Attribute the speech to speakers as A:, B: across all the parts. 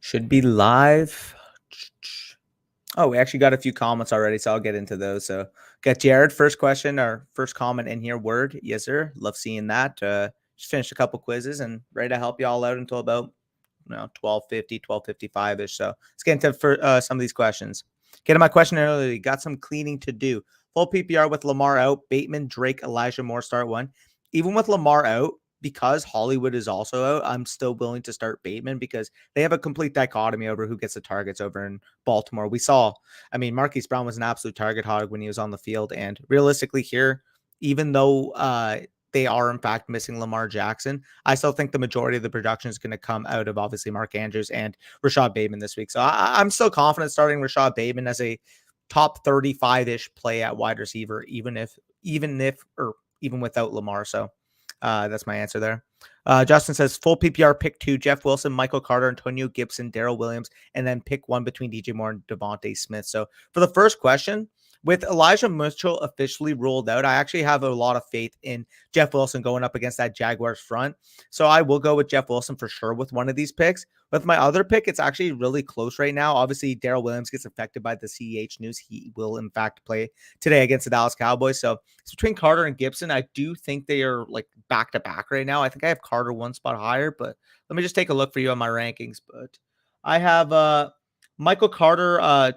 A: Should be live. Oh, we actually got a few comments already, so I'll get into those. So, got Jared, first question or first comment in here. Word, yes, sir. Love seeing that. Just finished a couple quizzes and ready to help you all out until about 12:50, 12:55 ish. So let's get into some of these questions. Getting my question early. Got some cleaning to do. Full PPR with Lamar out. Bateman, Drake, Elijah Moore start one. Even with Lamar out, because Hollywood is also out, I'm still willing to start Bateman because they have a complete dichotomy over who gets the targets over in Baltimore. We saw, Marquise Brown was an absolute target hog when he was on the field. And realistically here, even though they are in fact missing Lamar Jackson, I still think the majority of the production is going to come out of obviously Mark Andrews and Rashad Bateman this week. So I'm still confident starting Rashad Bateman as a top 35-ish play at wide receiver, even without Lamar. So that's my answer there. Justin says full PPR pick 2, Jeff Wilson, Michael Carter, Antonio Gibson, Daryl Williams, and then pick 1 between DJ Moore and Devontae Smith. So for the first question, with Elijah Mitchell officially ruled out, I actually have a lot of faith in Jeff Wilson going up against that Jaguars front. So I will go with Jeff Wilson for sure with one of these picks. With my other pick, it's actually really close right now. Obviously, Daryl Williams gets affected by the CEH news. He will, in fact, play today against the Dallas Cowboys. So it's between Carter and Gibson. I do think they are like back-to-back right now. I think I have Carter one spot higher, but let me just take a look for you on my rankings. But I have Michael Carter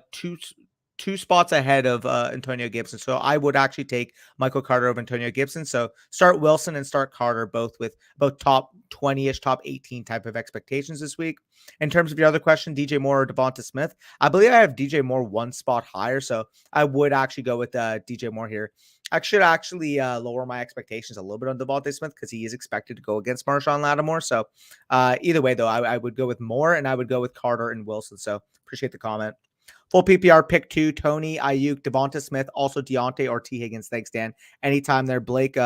A: two spots ahead of Antonio Gibson. So I would actually take Michael Carter over Antonio Gibson. So start Wilson and start Carter, both with about top 20-ish, top 18 type of expectations this week. In terms of your other question, DJ Moore or Devonta Smith, I believe I have DJ Moore one spot higher. So I would actually go with DJ Moore here. I should actually lower my expectations a little bit on Devonta Smith because he is expected to go against Marshawn Lattimore. So either way, though, I would go with Moore and I would go with Carter and Wilson. So appreciate the comment. Full PPR pick 2, Tony, Ayuk, Devonta Smith, also Deontay or T. Higgins. Thanks, Dan. Anytime there, Blake.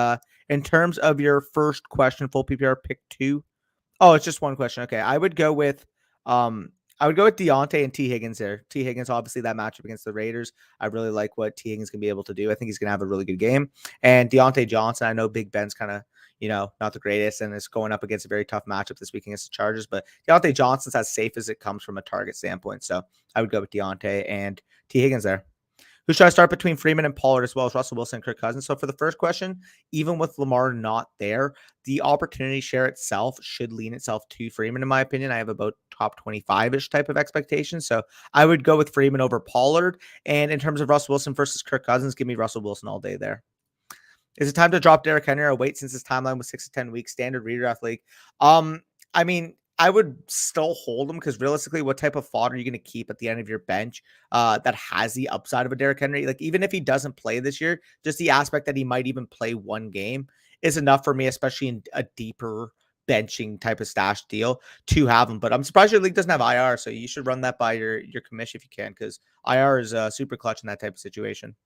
A: In terms of your first question, full PPR pick 2. Oh, it's just one question. Okay. I would go with Deontay and T. Higgins there. T. Higgins, obviously, that matchup against the Raiders. I really like what T. Higgins can be able to do. I think he's going to have a really good game. And Deontay Johnson, I know Big Ben's kind of, not the greatest, and is going up against a very tough matchup this week against the Chargers. But Deontay Johnson's as safe as it comes from a target standpoint. So I would go with Deontay and T. Higgins there. Who should I start between Freeman and Pollard, as well as Russell Wilson and Kirk Cousins? So for the first question, even with Lamar not there, the opportunity share itself should lean itself to Freeman, in my opinion. I have about top 25-ish type of expectations. So I would go with Freeman over Pollard. And in terms of Russell Wilson versus Kirk Cousins, give me Russell Wilson all day there. Is it time to drop Derrick Henry or wait since his timeline was 6 to 10 weeks, standard redraft league? I would still hold him because realistically, what type of fodder are you going to keep at the end of your bench that has the upside of a Derrick Henry? Like, even if he doesn't play this year, just the aspect that he might even play one game is enough for me, especially in a deeper benching type of stash deal to have him. But I'm surprised your league doesn't have IR, so you should run that by your commish if you can, because IR is super clutch in that type of situation.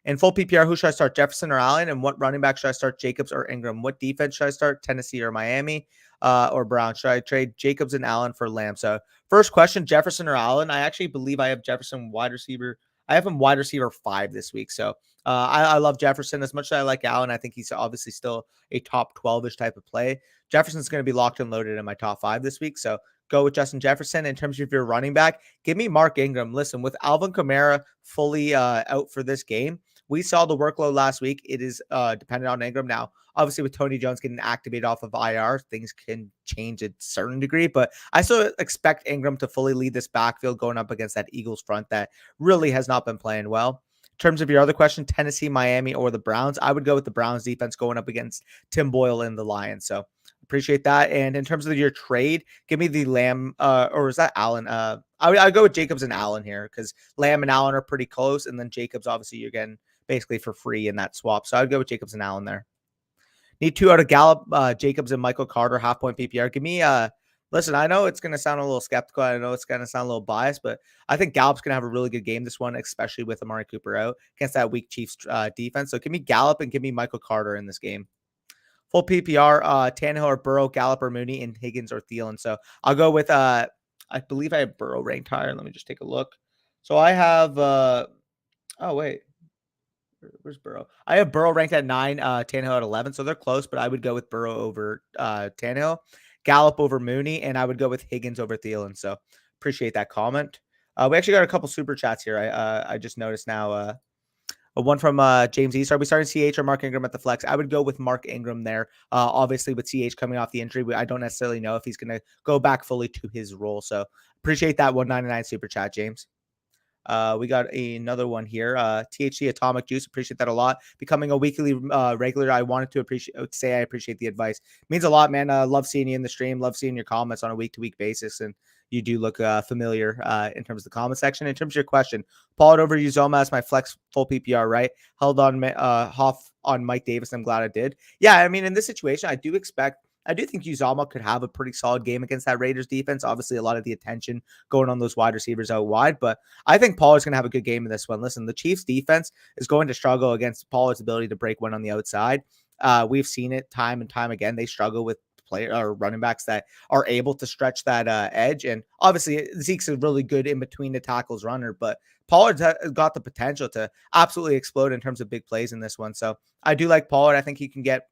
A: In full PPR, who should I start, Jefferson or Allen? And what running back should I start, Jacobs or Ingram? What defense should I start, Tennessee or Miami or Brown? Should I trade Jacobs and Allen for Lamb? So first question, Jefferson or Allen? I actually believe I have Jefferson wide receiver. I have him wide receiver 5 this week. So I love Jefferson as much as I like Allen. I think he's obviously still a top 12-ish type of play. Jefferson's going to be locked and loaded in my top 5 this week. So go with Justin Jefferson. In terms of your running back, give me Mark Ingram. Listen, with Alvin Kamara fully out for this game, we saw the workload last week. It is dependent on Ingram. Now, obviously, with Tony Jones getting activated off of IR, things can change a certain degree, but I still expect Ingram to fully lead this backfield going up against that Eagles front that really has not been playing well. In terms of your other question, Tennessee, Miami, or the Browns, I would go with the Browns defense going up against Tim Boyle and the Lions. So appreciate that. And in terms of your trade, give me the Lamb, or is that Allen? I'd go with Jacobs and Allen here because Lamb and Allen are pretty close. And then Jacobs, obviously, you're getting basically for free in that swap. So I'd go with Jacobs and Allen there. Need 2 out of Gallup, Jacobs and Michael Carter, half point PPR. Give me, listen, I know it's going to sound a little skeptical. I know it's going to sound a little biased, but I think Gallup's going to have a really good game this one, especially with Amari Cooper out against that weak Chiefs defense. So give me Gallup and give me Michael Carter in this game. Full PPR, Tannehill or Burrow, Gallup or Mooney, and Higgins or Thielen. So I'll go with, I believe I have Burrow ranked higher. Let me just take a look. So I have, oh, wait. Where's Burrow? I have Burrow ranked at 9, Tannehill at 11, so they're close, but I would go with Burrow over Tannehill. Gallup over Mooney, and I would go with Higgins over Thielen. So appreciate that comment. We actually got a couple super chats here. I just noticed now. One from James East. Are we starting CH or Mark Ingram at the flex? I would go with Mark Ingram there. Obviously, with CH coming off the injury, I don't necessarily know if he's going to go back fully to his role. So appreciate that 199 super chat, James. We got another one here. THC Atomic Juice. Appreciate that a lot. Becoming a weekly regular. I wanted to say I appreciate the advice. Means a lot, man. Love seeing you in the stream. Love seeing your comments on a week-to-week basis. And you do look familiar in terms of the comment section. In terms of your question, Pollard over Uzoma as my flex full PPR, right? Held on Hoff on Mike Davis. I'm glad I did. Yeah, I mean, in this situation, I do think Uzama could have a pretty solid game against that Raiders defense. Obviously, a lot of the attention going on those wide receivers out wide, but I think Pollard's going to have a good game in this one. Listen, the Chiefs defense is going to struggle against Pollard's ability to break one on the outside. We've seen it time and time again. They struggle with running backs that are able to stretch that edge. And obviously, Zeke's a really good in between the tackles runner, but Pollard's got the potential to absolutely explode in terms of big plays in this one. So I do like Pollard. I think he can get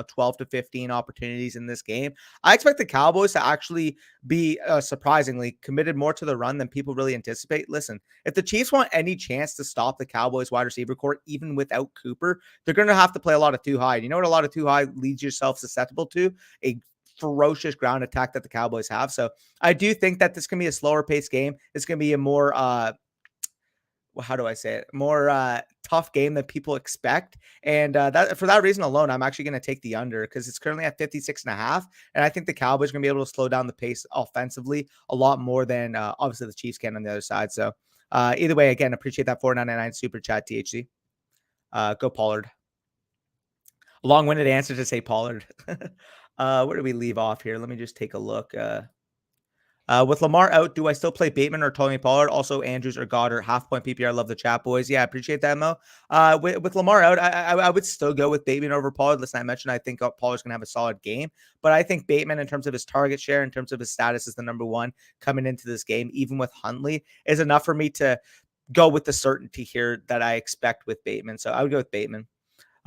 A: 12 to 15 opportunities in this game. I expect the Cowboys to actually be surprisingly committed more to the run than people really anticipate. Listen, if the Chiefs want any chance to stop the Cowboys wide receiver core, even without Cooper, they're going to have to play a lot of too high. You know what a lot of too high leads yourself susceptible to? A ferocious ground attack that the Cowboys have. So I do think that this can be a slower paced game. It's going to be a more how do I say it? More tough game than people expect. And that for that reason alone, I'm actually going to take the under because it's currently at 56.5. And I think the Cowboys are going to be able to slow down the pace offensively a lot more than obviously the Chiefs can on the other side. So either way, again, appreciate that 499 super chat, THC. Go Pollard. Long-winded answer to say Pollard. Where do we leave off here? Let me just take a look. With Lamar out, do I still play Bateman or Tony Pollard? Also, Andrews or Goddard, half point PPR. Love the chat, boys. Yeah, I appreciate that, Mo. With Lamar out, I would still go with Bateman over Pollard. Listen, I mentioned I think Pollard's going to have a solid game, but I think Bateman, in terms of his target share, in terms of his status as the number one coming into this game, even with Huntley, is enough for me to go with the certainty here that I expect with Bateman. So I would go with Bateman.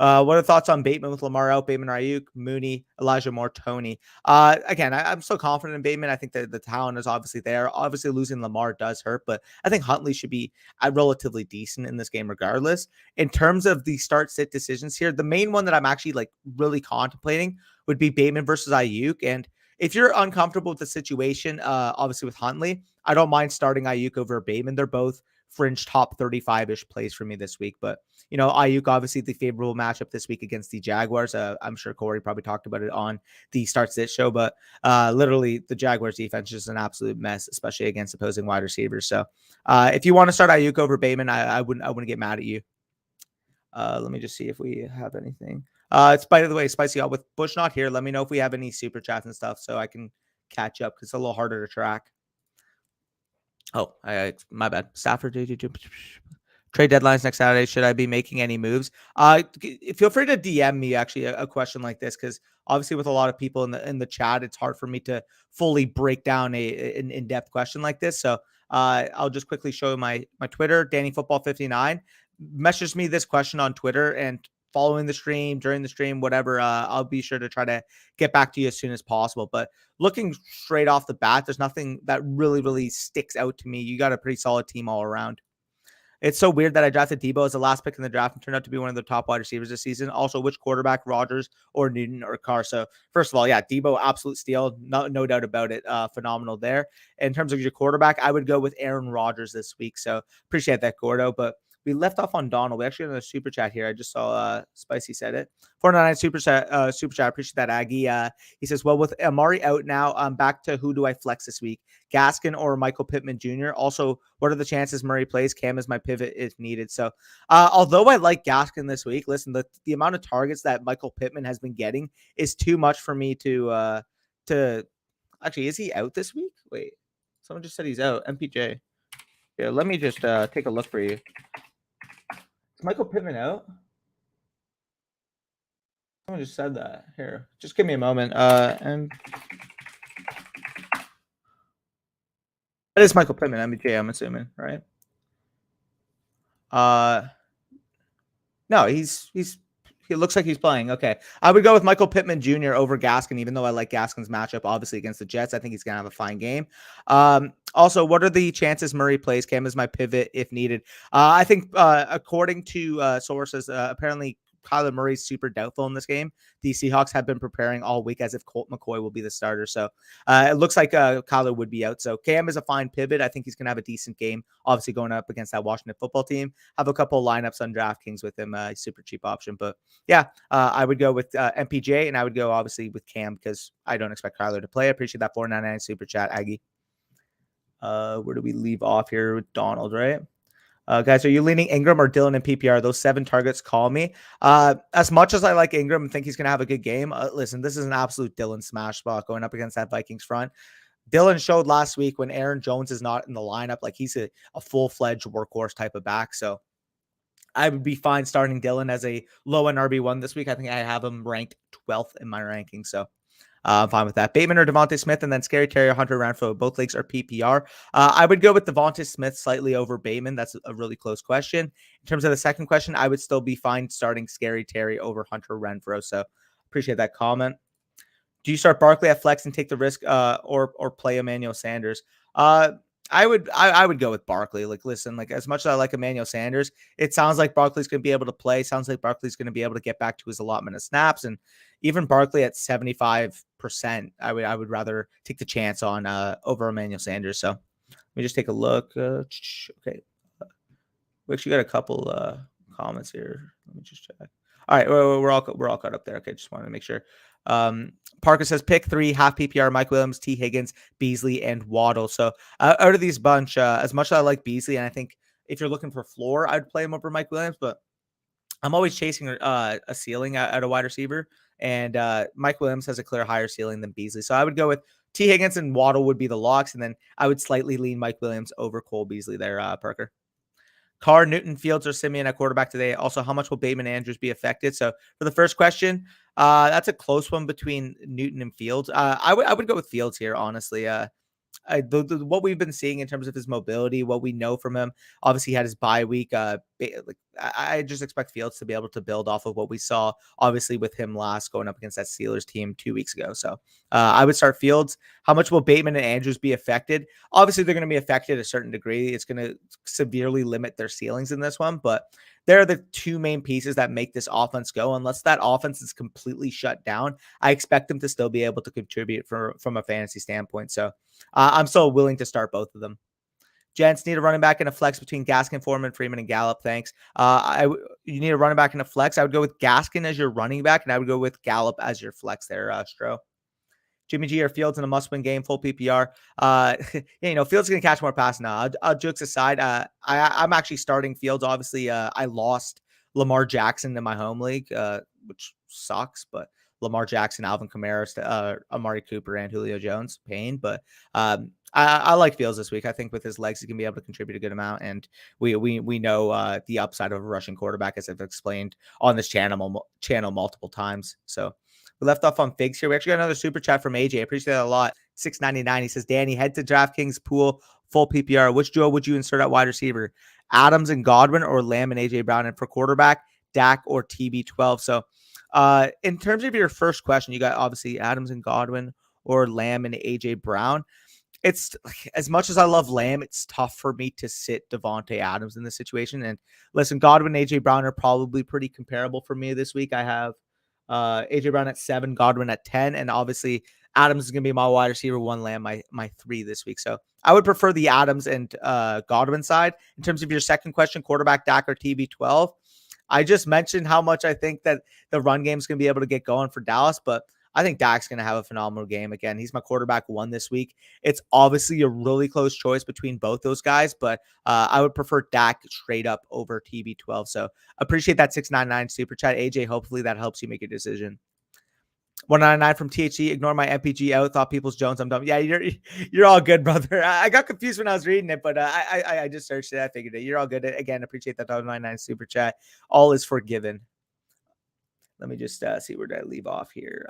A: What are the thoughts on Bateman with Lamar out? Bateman, Ayuk, Mooney, Elijah Moore, Tony. Again, I'm so confident in Bateman. I think that the talent is obviously there. Obviously, losing Lamar does hurt, but I think Huntley should be relatively decent in this game regardless. In terms of the start-sit decisions here, the main one that I'm actually really contemplating would be Bateman versus Ayuk. And if you're uncomfortable with the situation, obviously with Huntley, I don't mind starting Ayuk over Bateman. They're both fringe top 35-ish plays for me this week. But, Ayuk, obviously the favorable matchup this week against the Jaguars. I'm sure Corey probably talked about it on the Start Sit show, but literally the Jaguars defense is just an absolute mess, especially against opposing wide receivers. So if you want to start Ayuk over Bateman, I wouldn't get mad at you. Let me just see if we have anything. It's, by the way, Spicy Out with Bush not here. Let me know if we have any super chats and stuff so I can catch up because it's a little harder to track. Oh, my bad. Stafford trade deadlines next Saturday. Should I be making any moves? Feel free to DM me actually a question like this because obviously with a lot of people in the chat, it's hard for me to fully break down an in-depth question like this. So I'll just quickly show my Twitter, DannyFootball59. Message me this question on Twitter and following the stream, during the stream, whatever, I'll be sure to try to get back to you as soon as possible. But looking straight off the bat, there's nothing that really, really sticks out to me. You got a pretty solid team all around. It's so weird that I drafted Debo as the last pick in the draft and turned out to be one of the top wide receivers this season. Also, which quarterback, Rodgers or Newton or Carr? So first of all, yeah, Debo, absolute steal. No doubt about it. Phenomenal there. In terms of your quarterback, I would go with Aaron Rodgers this week. So appreciate that, Gordo. But we left off on Donald. We actually have a super chat here. I just saw Spicy said it. 499 super chat. Appreciate that, Aggie. He says, well, with Amari out now, I'm back to who do I flex this week? Gaskin or Michael Pittman Jr.? Also, what are the chances Murray plays? Cam is my pivot if needed. So, although I like Gaskin this week, listen, the amount of targets that Michael Pittman has been getting is too much for me to actually, is he out this week? Wait, someone just said he's out. MPJ. Yeah, let me just take a look for you. Is Michael Pittman out? Someone just said that. Here, just give me a moment. And that is Michael Pittman, MBJ, I'm assuming, right? No, he's He looks like he's playing. Okay. I would go with Michael Pittman Jr. over Gaskin, even though I like Gaskin's matchup, obviously, against the Jets. I think he's going to have a fine game. Also, what are the chances Murray plays? Cam is my pivot if needed. I think, according to sources, apparently Kyler Murray's super doubtful in this game. The Seahawks have been preparing all week as if Colt McCoy will be the starter. So it looks like Kyler would be out. So Cam is a fine pivot. I think he's going to have a decent game, obviously going up against that Washington football team. Have a couple of lineups on DraftKings with him, super cheap option. But yeah, I would go with MPJ, and I would go obviously with Cam because I don't expect Kyler to play. I appreciate that $4.99 super chat, Aggie. Where do we leave off here with Donald, right? Guys, are you leaning Ingram or Dillon in PPR? Those 7 targets call me. As much as I like Ingram and think he's going to have a good game, listen, this is an absolute Dillon smash spot going up against that Vikings front. Dillon showed last week when Aaron Jones is not in the lineup, like he's a full-fledged workhorse type of back. So I would be fine starting Dillon as a low-end RB1 this week. I think I have him ranked 12th in my ranking. So I'm fine with that. Bateman or Devontae Smith, and then Scary Terry or Hunter Renfrow. Both leagues are PPR. I would go with Devontae Smith slightly over Bateman. That's a really close question. In terms of the second question, I would still be fine starting Scary Terry over Hunter Renfrow. So appreciate that comment. Do you start Barkley at flex and take the risk, or play Emmanuel Sanders? I would go with Barkley. Like, listen, like as much as I like Emmanuel Sanders, it sounds like Barkley's going to be able to play. Sounds like Barkley's going to be able to get back to his allotment of snaps, and even Barkley at 75%, I would rather take the chance on over Emmanuel Sanders. So let me just take a look. Okay, we actually got a couple comments here. Let me just check. All right, we're all caught up there. Okay, just wanted to make sure. Parker says pick 3 half PPR: Mike Williams, T Higgins, Beasley, and Waddle. So out of these bunch, as much as I like Beasley, and I think if you're looking for floor, I'd play him over Mike Williams, but I'm always chasing a ceiling at a wide receiver, and Mike Williams has a clear higher ceiling than Beasley. So I would go with T Higgins and Waddle would be the locks, and then I would slightly lean Mike Williams over Cole Beasley there, Parker. Carr, Newton, Fields, or Simeon at quarterback today. Also, how much will Bateman and Andrews be affected? So for the first question, that's a close one between Newton and Fields. I would go with Fields here, honestly. What we've been seeing in terms of his mobility, what we know from him, obviously he had his bye week. I just expect Fields to be able to build off of what we saw, obviously, with him last going up against that Steelers team 2 weeks ago. So I would start Fields. How much will Bateman and Andrews be affected? Obviously, they're going to be affected to a certain degree. It's going to severely limit their ceilings in this one, but they're the 2 main pieces that make this offense go. Unless that offense is completely shut down, I expect them to still be able to contribute from a fantasy standpoint. So I'm still willing to start both of them. Gents, need a running back in a flex between Gaskin, Foreman, Freeman, and Gallup. Thanks. You need a running back in a flex. I would go with Gaskin as your running back, and I would go with Gallup as your flex there, Stro. Jimmy G or Fields in a must-win game, full PPR. Fields going to catch more passes now. Jokes aside, I'm actually starting Fields. Obviously, I lost Lamar Jackson in my home league, which sucks, but Lamar Jackson, Alvin Kamara, Amari Cooper, and Julio Jones, pain. But I like Fields this week. I think with his legs, he can be able to contribute a good amount. And we know the upside of a rushing quarterback, as I've explained on this channel multiple times. So we left off on Figs here. We actually got another super chat from AJ. I appreciate that a lot. $6.99. He says, Danny, head to DraftKings pool, full PPR. Which duo would you insert at wide receiver? Adams and Godwin or Lamb and AJ Brown? And for quarterback, Dak or TB12. So in terms of your first question, you got obviously Adams and Godwin or Lamb and AJ Brown. It's as much as I love Lamb, it's tough for me to sit Devontae Adams in this situation. And listen, Godwin and AJ Brown are probably pretty comparable for me this week. I have AJ Brown at 7, Godwin at 10, and obviously Adams is going to be my wide receiver 1, Lamb my 3 this week. So I would prefer the Adams and Godwin side. In terms of your second question, quarterback, Dak or TB12, I just mentioned how much I think that the run game is going to be able to get going for Dallas, but I think Dak's going to have a phenomenal game. Again, he's my quarterback 1 this week. It's obviously a really close choice between both those guys, but I would prefer Dak straight up over TB12. So appreciate that $6.99 super chat. AJ, hopefully that helps you make your decision. 199 from THC. Ignore my MPG out. Thought Peoples Jones. I'm dumb. Yeah, you're all good, brother. I got confused when I was reading it, but I just searched it. I figured it. You're all good. Again, appreciate that $1.99 super chat. All is forgiven. Let me just see where did I leave off here.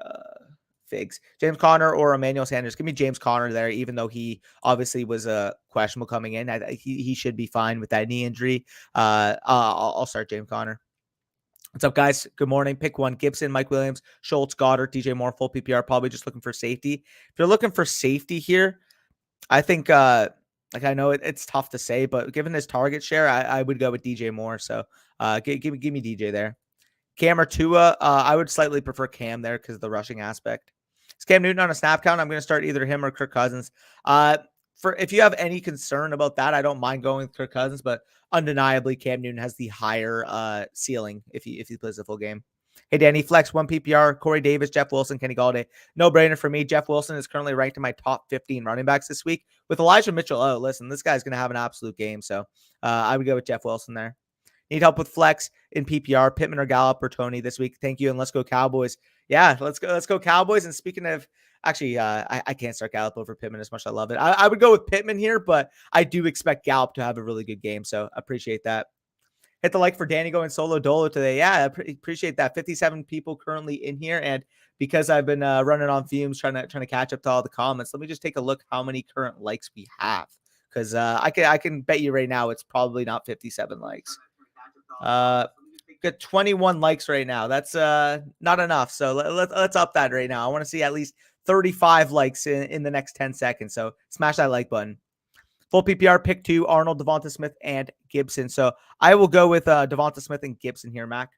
A: Figs. James Conner or Emmanuel Sanders? Give me James Conner there, even though he obviously was questionable coming in. He should be fine with that knee injury. I'll start James Conner. What's up, guys? Good morning. Pick one: Gibson, Mike Williams, Schultz, Goddard, DJ Moore, full PPR. Probably just looking for safety. If you're looking for safety here, I think, like, I know it's tough to say, but given his target share, I would go with DJ Moore. So give me DJ there. Cam or Tua, I would slightly prefer Cam there because of the rushing aspect. Is Cam Newton on a snap count? I'm going to start either him or Kirk Cousins. For if you have any concern about that, I don't mind going with Kirk Cousins, but undeniably Cam Newton has the higher ceiling if he plays the full game. Hey Danny, flex one PPR, Corey Davis, Jeff Wilson, Kenny Galladay. No brainer for me. Jeff Wilson is currently ranked in my top 15 running backs this week. With Elijah Mitchell, oh, listen, this guy's going to have an absolute game. So I would go with Jeff Wilson there. Need help with flex in PPR, Pittman or Gallup or Tony this week. Thank you, and let's go Cowboys. Yeah, let's go Cowboys. And speaking of, actually, I can't start Gallup over Pittman as much as I love it. I would go with Pittman here, but I do expect Gallup to have a really good game, so appreciate that. Hit the like for Danny going solo dolo today. Yeah, I appreciate that. 57 people currently in here, and because I've been running on fumes trying to catch up to all the comments, let me just take a look how many current likes we have, because I can bet you right now it's probably not 57 likes. Got 21 likes right now. That's not enough. So let's up that right now. I want to see at least 35 likes in the next 10 seconds. So smash that like button. Full PPR pick 2, Arnold, Devonta Smith, and Gibson. So I will go with Devonta Smith and Gibson here, Mac.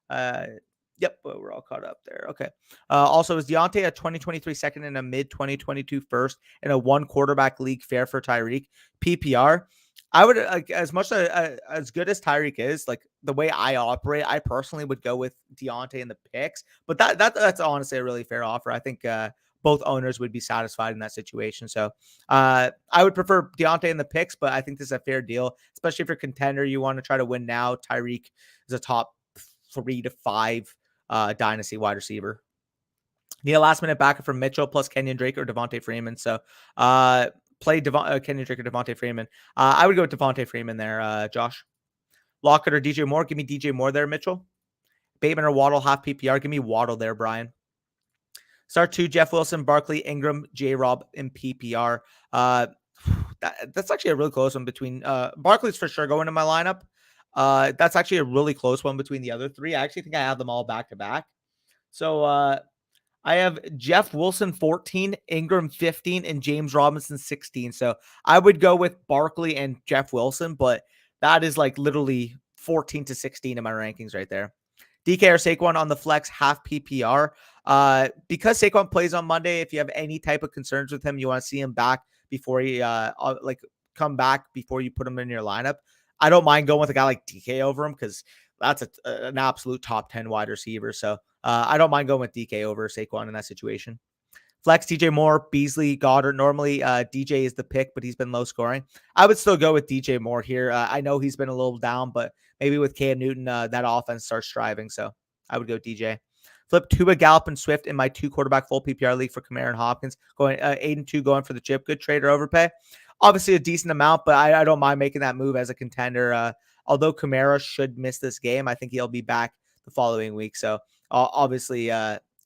A: Yep, we're all caught up there. Okay. Also, is Deontay a 2023 second and a mid 2022 first in a one quarterback league fair for Tyreek? PPR. I would, as much as good as Tyreek is, like the way I operate, I personally would go with Deontay in the picks. But that's honestly a really fair offer. I think both owners would be satisfied in that situation. So I would prefer Deontay in the picks, but I think this is a fair deal, especially if you're a contender. You want to try to win now. Tyreek is a top 3 to 5 dynasty wide receiver. Need a last minute backup from Mitchell plus Kenyon Drake or Devontae Freeman. So play Kenyon Drake or Devontae Freeman. I would go with Devontae Freeman there, Josh. Lockett or DJ Moore. Give me DJ Moore there, Mitchell. Bateman or Waddle, half PPR. Give me Waddle there, Brian. Start 2, Jeff Wilson, Barkley, Ingram, J-Rob in PPR. That's actually a really close one between Barkley's for sure going in my lineup. That's actually a really close one between the other three. I actually think I have them all back to back. So I have Jeff Wilson 14, Ingram 15, and James Robinson 16. So I would go with Barkley and Jeff Wilson, but that is like literally 14 to 16 in my rankings right there. DK or Saquon on the flex, half PPR. Because Saquon plays on Monday, if you have any type of concerns with him, you want to see him back before he come back before you put him in your lineup. I don't mind going with a guy like DK over him because that's an absolute top 10 wide receiver. So I don't mind going with DK over Saquon in that situation. Flex, DJ Moore, Beasley, Goddard. Normally, DJ is the pick, but he's been low scoring. I would still go with DJ Moore here. I know he's been a little down, but maybe with Cam Newton, that offense starts striving. So I would go DJ. Flip Tua, Gallup, and Swift in my 2 quarterback full PPR league for Kamara and Hopkins. Going 8-2, going for the chip. Good trade or overpay. Obviously a decent amount, but I don't mind making that move as a contender. Although Kamara should miss this game, I think he'll be back the following week. So obviously,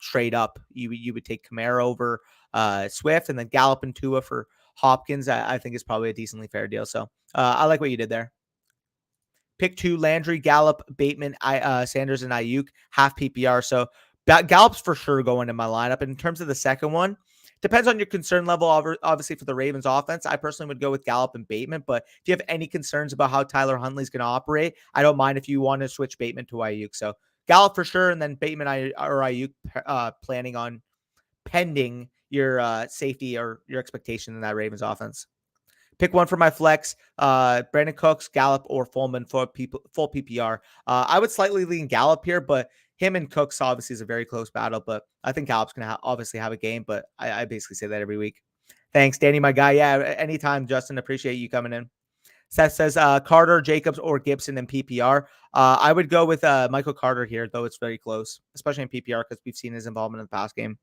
A: straight up, you would take Kamara over Swift, and then Gallup and Tua for Hopkins. I think is probably a decently fair deal. So I like what you did there. Pick 2, Landry, Gallup, Bateman, Sanders, and Ayuk, half PPR. So Gallup's for sure going in my lineup. And in terms of the second one, depends on your concern level, obviously, for the Ravens offense. I personally would go with Gallup and Bateman, but if you have any concerns about how Tyler Huntley's going to operate, I don't mind if you want to switch Bateman to Ayuk. So Gallup for sure, and then Bateman or Ayuk planning on pending your safety or your expectation in that Ravens offense. Pick one for my flex, Brandon Cooks, Gallup, or Fullman for full PPR. I would slightly lean Gallup here, but him and Cooks obviously is a very close battle, but I think Gallup's going to obviously have a game, but I basically say that every week. Thanks, Danny, my guy. Yeah, anytime, Justin. Appreciate you coming in. Seth says Carter, Jacobs, or Gibson in PPR. I would go with Michael Carter here, though it's very close, especially in PPR because we've seen his involvement in the past game.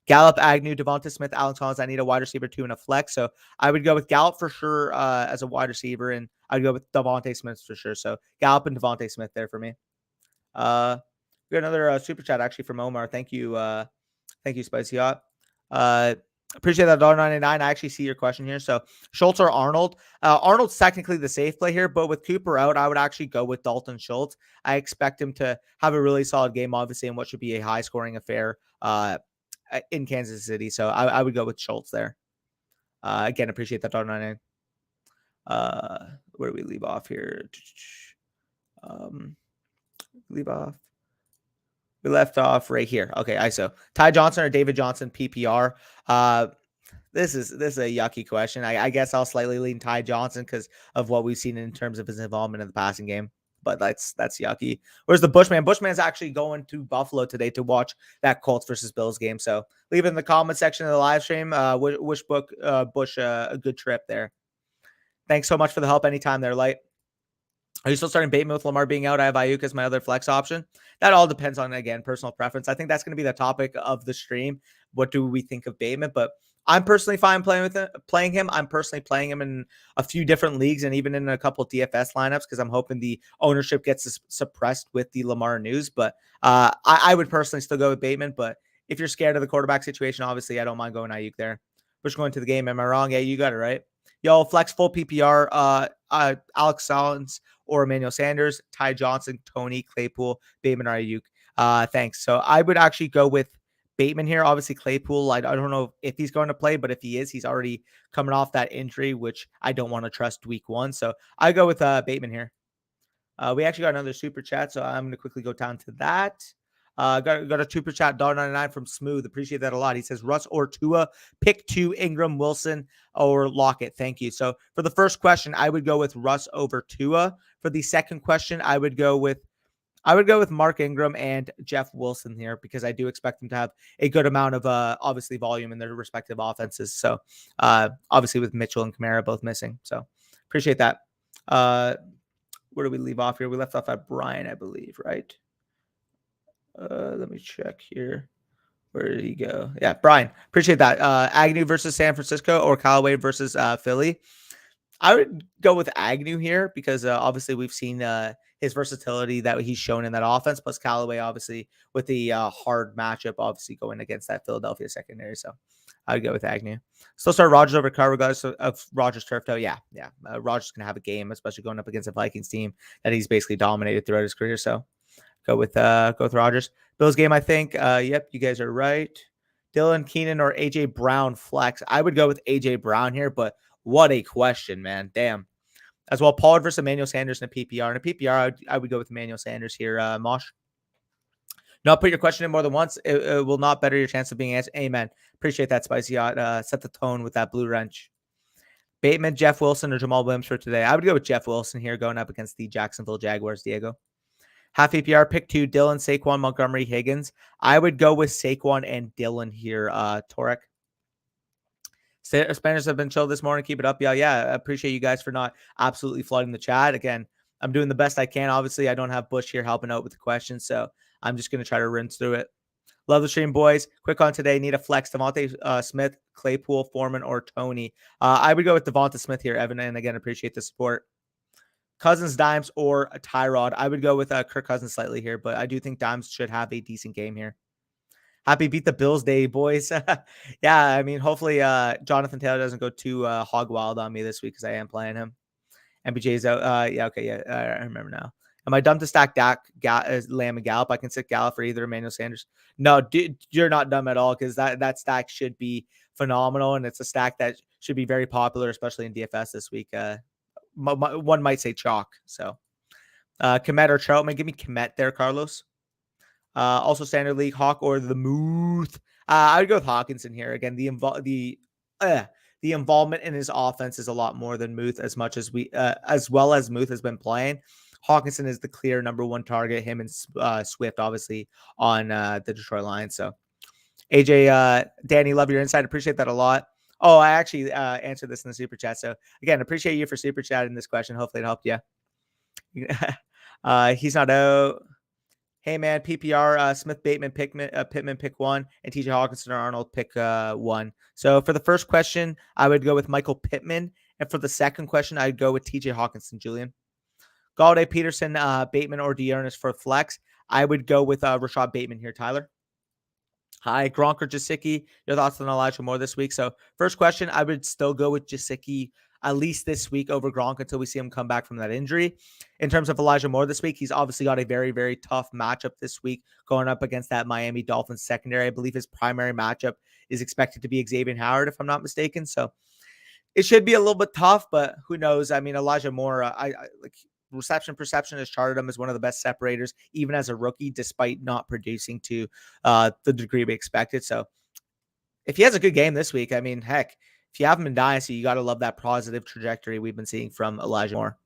A: Gallup, Agnew, Devonta Smith, Alex Collins. I need a wide receiver 2 and a flex. So I would go with Gallup for sure as a wide receiver, and I'd go with Devonta Smith for sure. So Gallup and Devonta Smith there for me. We got another super chat actually from Omar. Thank you, Spicy Hot. Appreciate that $1.99. I actually see your question here. So Schultz or Arnold? Arnold's technically the safe play here, but with Cooper out, I would actually go with Dalton Schultz. I expect him to have a really solid game, obviously, in what should be a high scoring affair in Kansas City. So I would go with Schultz there. Again, appreciate that $1.99. Where do we leave off here? Leave off. We left off right here. Okay, ISO. Ty Johnson or David Johnson PPR. This is a yucky question. I guess I'll slightly lean Ty Johnson because of what we've seen in terms of his involvement in the passing game. But that's yucky. Where's the Bushman? Bushman's actually going to Buffalo today to watch that Colts versus Bills game. So leave it in the comment section of the live stream. Wish Bush a good trip there. Thanks so much for the help anytime there, Light. Are you still starting Bateman with Lamar being out? I have Ayuk as my other flex option. That all depends on, again, personal preference. I think that's going to be the topic of the stream. What do we think of Bateman? But I'm personally fine playing him. I'm personally playing him in a few different leagues and even in a couple DFS lineups because I'm hoping the ownership gets suppressed with the Lamar news. But I would personally still go with Bateman. But if you're scared of the quarterback situation, obviously I don't mind going Ayuk there. Bush going to the game. Am I wrong? Yeah, you got it right. Yo, flex full PPR. Alex Collins or Emmanuel Sanders, Ty Johnson, Tony, Claypool, Bateman, or Ayuk. Thanks. So I would actually go with Bateman here. Obviously, Claypool, I don't know if he's going to play, but if he is, he's already coming off that injury, which I don't want to trust week 1. So I go with Bateman here. We actually got another super chat, so I'm going to quickly go down to that. Got a super chat, $1.99 from Smooth. Appreciate that a lot. He says Russ or Tua, pick 2, Ingram, Wilson, or Lockett. Thank you. So for the first question, I would go with Russ over Tua. For the second question, I would go with Mark Ingram and Jeff Wilson here because I do expect them to have a good amount of obviously volume in their respective offenses. So obviously with Mitchell and Kamara both missing. So appreciate that. Where do we leave off here? We left off at Brian, I believe, right? Let me check here. Where did he go? Yeah, Brian. Appreciate that. Agnew versus San Francisco or Callaway versus Philly. I would go with Agnew here because obviously we've seen his versatility that he's shown in that offense, plus Callaway obviously with the hard matchup, obviously going against that Philadelphia secondary. So I would go with Agnew. Still start Rodgers over Carr regardless of Rodgers turf toe. Yeah. Rodgers can have a game, especially going up against a Vikings team that he's basically dominated throughout his career. So go with Rodgers. Bills game, I think. Yep, you guys are right. Dylan Keenan or AJ Brown flex. I would go with AJ Brown here, but what a question, man. Damn. As well, Pollard versus Emmanuel Sanders in a PPR. In a PPR, I would go with Emmanuel Sanders here, Mosh. Not put your question in more than once. It will not better your chance of being answered. Amen. Appreciate that, Spicy Yacht. Set the tone with that blue wrench. Bateman, Jeff Wilson, or Jamal Williams for today. I would go with Jeff Wilson here going up against the Jacksonville Jaguars, Diego. Half PPR, pick 2, Dylan, Saquon, Montgomery, Higgins. I would go with Saquon and Dylan here, Torek. Spanish have been chill this morning. Keep it up. Yeah. I appreciate you guys for not absolutely flooding the chat. Again, I'm doing the best I can. Obviously, I don't have Bush here helping out with the questions, so I'm just going to try to rinse through it. Love the stream, boys. Quick on today. Need a flex. Devontae Smith, Claypool, Foreman, or Tony. I would go with Devonta Smith here, Evan, and again, appreciate the support. Cousins, Dimes, or Tyrod. I would go with Kirk Cousins slightly here, but I do think Dimes should have a decent game here. Happy beat the Bills day, boys. Yeah, I mean, hopefully Jonathan Taylor doesn't go too hog wild on me this week because I am playing him. MBJ's out. I remember now. Am I dumb to stack Dak, Lamb, and Gallup? I can sit Gallup for either Emmanuel Sanders. No, dude, you're not dumb at all because that stack should be phenomenal, and it's a stack that should be very popular, especially in DFS this week. One might say chalk. So Komet or Troutman. Give me Komet there, Carlos. Also standard league, Hawk or the Muth. I would go with Hawkinson here. Again, the involvement in his offense is a lot more than Muth, as well as Muth has been playing. Hawkinson is the clear number 1 target. Him and Swift, obviously, on the Detroit Lions. So, AJ, Danny, love your insight. Appreciate that a lot. Oh, I actually answered this in the super chat. So, again, appreciate you for super chatting this question. Hopefully, it helped you. He's not out. Hey, man, PPR, Smith, Bateman, Pittman, pick 1, and TJ Hawkinson or Arnold, pick 1. So for the first question, I would go with Michael Pittman. And for the second question, I'd go with TJ Hawkinson, Julian. Galladay, Peterson, Bateman, or Dearness for flex. I would go with Rashad Bateman here, Tyler. Hi, Gronk or Gesicki. Your thoughts on Elijah Moore this week? So, first question, I would still go with Gesicki at least this week over Gronk until we see him come back from that injury. In terms of Elijah Moore this week, he's obviously got a very, very tough matchup this week going up against that Miami Dolphins secondary. I believe his primary matchup is expected to be Xavier Howard, if I'm not mistaken. So, it should be a little bit tough, but who knows? I mean, Elijah Moore, I like reception perception has charted him as one of the best separators, even as a rookie, despite not producing to the degree we expected. So if he has a good game this week, I mean, heck, if you have him in Dynasty, you got to love that positive trajectory we've been seeing from Elijah Moore.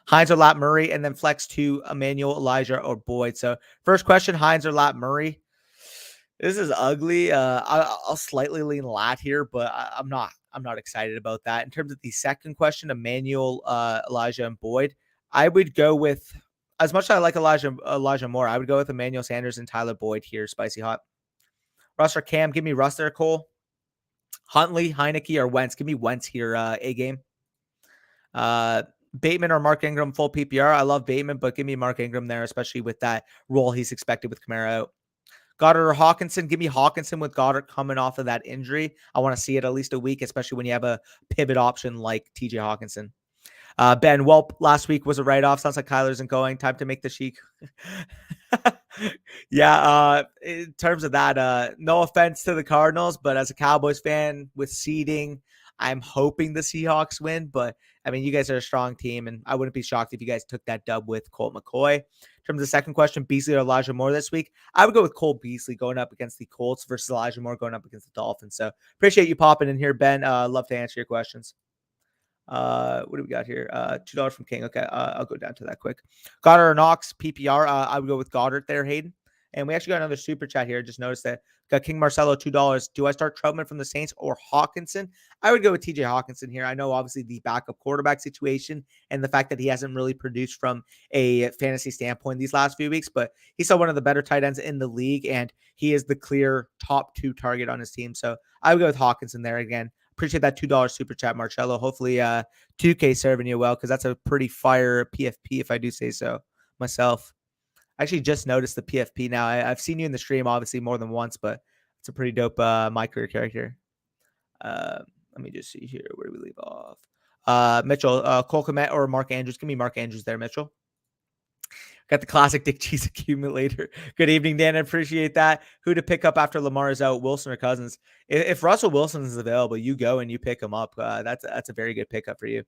A: Hines or Lat Murray, and then flex to Emmanuel, Elijah, or Boyd. So first question, Hines or Lat Murray. This is ugly. I'll slightly lean Lat here, but I'm not excited about that. In terms of the second question, Emmanuel, Elijah, and Boyd, I would go with, as much as I like Elijah Moore, I would go with Emmanuel Sanders and Tyler Boyd here, spicy hot. Russ or Cam, give me Russ there, Cole. Huntley, Heineke, or Wentz. Give me Wentz here, A game. Bateman or Mark Ingram, full PPR. I love Bateman, but give me Mark Ingram there, especially with that role he's expected with Kamara out. Goddard or Hawkinson? Give me Hawkinson with Goddard coming off of that injury. I want to see it at least a week, especially when you have a pivot option like TJ Hawkinson. Ben Welp last week was a write-off. Sounds like Kyler isn't going. Time to make the Sheik. Yeah, in terms of that, no offense to the Cardinals, but as a Cowboys fan with seeding, I'm hoping the Seahawks win. But, I mean, you guys are a strong team, and I wouldn't be shocked if you guys took that dub with Colt McCoy. In terms of the second question, Beasley or Elijah Moore this week, I would go with Cole Beasley going up against the Colts versus Elijah Moore going up against the Dolphins. So appreciate you popping in here, Ben. Love to answer your questions. What do we got here? $2 from King. Okay, I'll go down to that quick. Goddard or Knox, PPR. I would go with Goddard there, Hayden. And we actually got another super chat here. Just noticed that got King Marcelo $2. Do I start Troutman from the Saints or Hawkinson? I would go with TJ Hawkinson here. I know obviously the backup quarterback situation and the fact that he hasn't really produced from a fantasy standpoint these last few weeks, but he's still one of the better tight ends in the league, and he is the clear top 2 target on his team. So I would go with Hawkinson there again. Appreciate that $2 super chat, Marcello. Hopefully 2K serving you well, because that's a pretty fire PFP, if I do say so myself. I actually just noticed the PFP now. I've seen you in the stream, obviously, more than once, but it's a pretty dope My Career character. Let me just see here. Where do we leave off? Mitchell, Cole Kmet or Mark Andrews? Give me Mark Andrews there, Mitchell. Got the classic Dick Cheese accumulator. Good evening, Dan. I appreciate that. Who to pick up after Lamar is out, Wilson or Cousins? If Russell Wilson is available, you go and you pick him up. That's a very good pickup for you.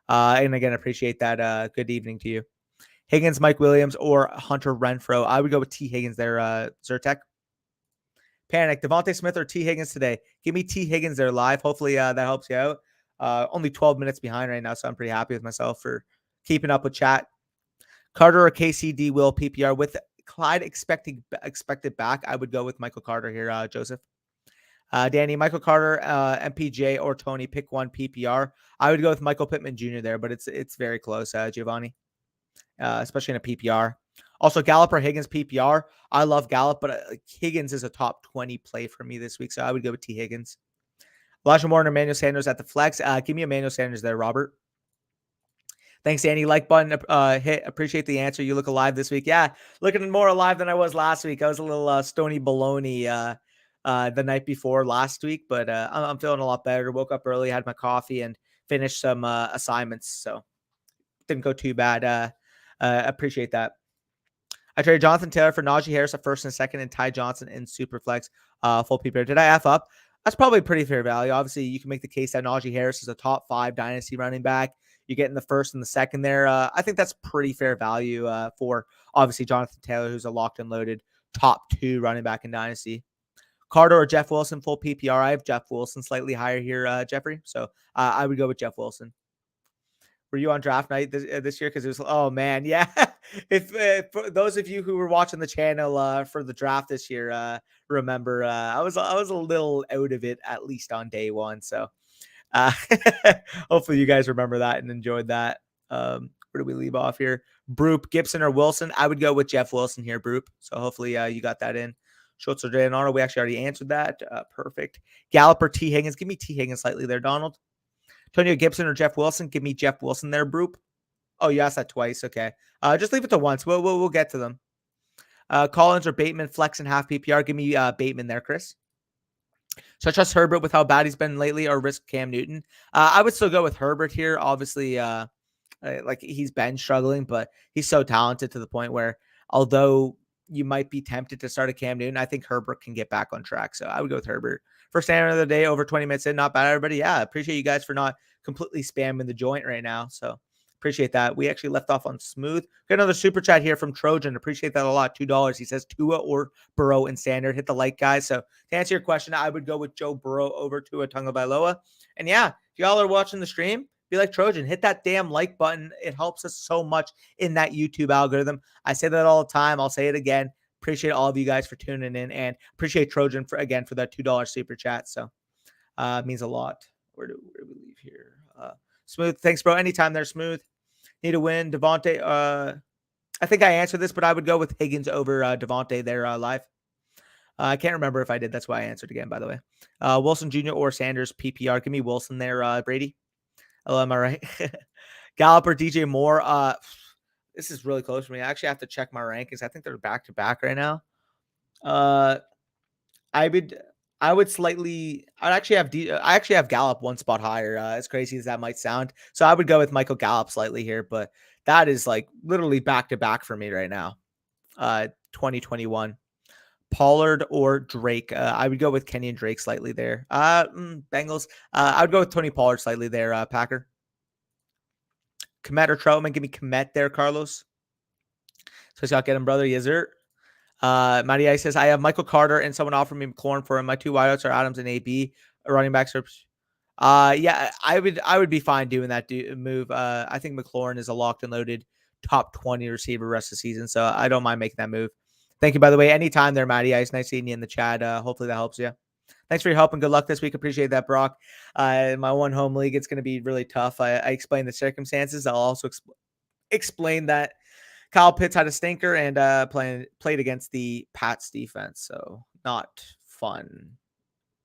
A: And again, appreciate that. Good evening to you. Higgins, Mike Williams, or Hunter Renfrow. I would go with T. Higgins there, Zyrtec. Panic. Devontae Smith or T. Higgins today? Give me T. Higgins there live. Hopefully that helps you out. Only 12 minutes behind right now, so I'm pretty happy with myself for keeping up with chat. Carter or KCD will PPR with Clyde expected back. I would go with Michael Carter here, Joseph. Danny, Michael Carter, MPJ, or Tony. Pick one PPR. I would go with Michael Pittman Jr. there, but it's very close, Giovanni. Especially in a PPR. Also, Gallup or Higgins PPR. I love Gallup, but Higgins is a top 20 play for me this week, so I would go with T. Higgins. Elijah Moore and Emmanuel Sanders at the flex. Give me Emmanuel Sanders there, Robert. Thanks, Danny. Like button hit. Appreciate the answer. You look alive this week. Yeah, looking more alive than I was last week. I was a little stony baloney the night before last week, but I'm feeling a lot better. Woke up early, had my coffee, and finished some assignments, so didn't go too bad. Appreciate that. I traded Jonathan Taylor for Najee Harris at first and second, and Ty Johnson in Superflex full PPR. Did I F up? That's probably pretty fair value. Obviously, you can make the case that Najee Harris is a top 5 dynasty running back. You get in the first and the second there. I think that's pretty fair value for obviously Jonathan Taylor, who's a locked and loaded top 2 running back in dynasty. Carter or Jeff Wilson full PPR. I have Jeff Wilson slightly higher here, Jeffrey. So I would go with Jeff Wilson. Were you on draft night this year? Because it was, oh man, yeah. if for those of you who were watching the channel for the draft this year, remember I was a little out of it at least on day one. So hopefully you guys remember that and enjoyed that. Where do we leave off here? Broop, Gibson, or Wilson? I would go with Jeff Wilson here, Broop. So hopefully you got that in. Schultz or Donald, we actually already answered that. Perfect. Gallup or T. Higgins? Give me T. Higgins slightly there, Donald. Antonio Gibson or Jeff Wilson? Give me Jeff Wilson there, Broop. Oh, you asked that twice. Okay. Just leave it to once. We'll get to them. Collins or Bateman, flex and half PPR. Give me Bateman there, Chris. So I trust Herbert with how bad he's been lately, or risk Cam Newton. I would still go with Herbert here. Obviously, like he's been struggling, but he's so talented to the point where although you might be tempted to start a Cam Newton, I think Herbert can get back on track. So I would go with Herbert. First standard of the day, over 20 minutes in. Not bad, everybody. Yeah, appreciate you guys for not completely spamming the joint right now. So appreciate that. We actually left off on smooth. Got another super chat here from Trojan. Appreciate that a lot. $2. He says Tua or Burrow in standard. Hit the like, guys. So to answer your question, I would go with Joe Burrow over Tua Tagovailoa. And yeah, if y'all are watching the stream, be like Trojan. Hit that damn like button. It helps us so much in that YouTube algorithm. I say that all the time. I'll say it again. Appreciate all of you guys for tuning in, and appreciate Trojan for that $2 super chat. So it means a lot. Where do we leave here? Smooth. Thanks, bro. Anytime there, Smooth. Need a win. Devontae. I think I answered this, but I would go with Higgins over Devontae there live. I can't remember if I did. That's why I answered again, by the way. Wilson Jr. or Sanders PPR. Give me Wilson there, Brady. Oh, am I right? Gallup or DJ Moore. This is really close for me. I actually have to check my rankings. I think they're back to back right now. I actually have Gallup one spot higher. As crazy as that might sound. So I would go with Michael Gallup slightly here, but that is like literally back to back for me right now. 2021. Pollard or Drake. I would go with Kenny and Drake slightly there. Bengals. I would go with Tony Pollard slightly there, Packer. Komet or Troutman. Give me Komet there, Carlos. So Scott, get him, brother. Yes, sir. Matty Ice says, I have Michael Carter and someone offered me McLaurin for him. My two wideouts are Adams and AB. Running backs are... yeah, I would be fine doing that move. I think McLaurin is a locked and loaded top 20 receiver rest of the season, so I don't mind making that move. Thank you, by the way. Anytime there, Matty Ice. Nice seeing you in the chat. Hopefully that helps you. Thanks for your help and good luck this week. Appreciate that, Brock. My one home league, it's going to be really tough. I explained the circumstances. I'll also explain that Kyle Pitts had a stinker and played against the Pats defense. So not fun.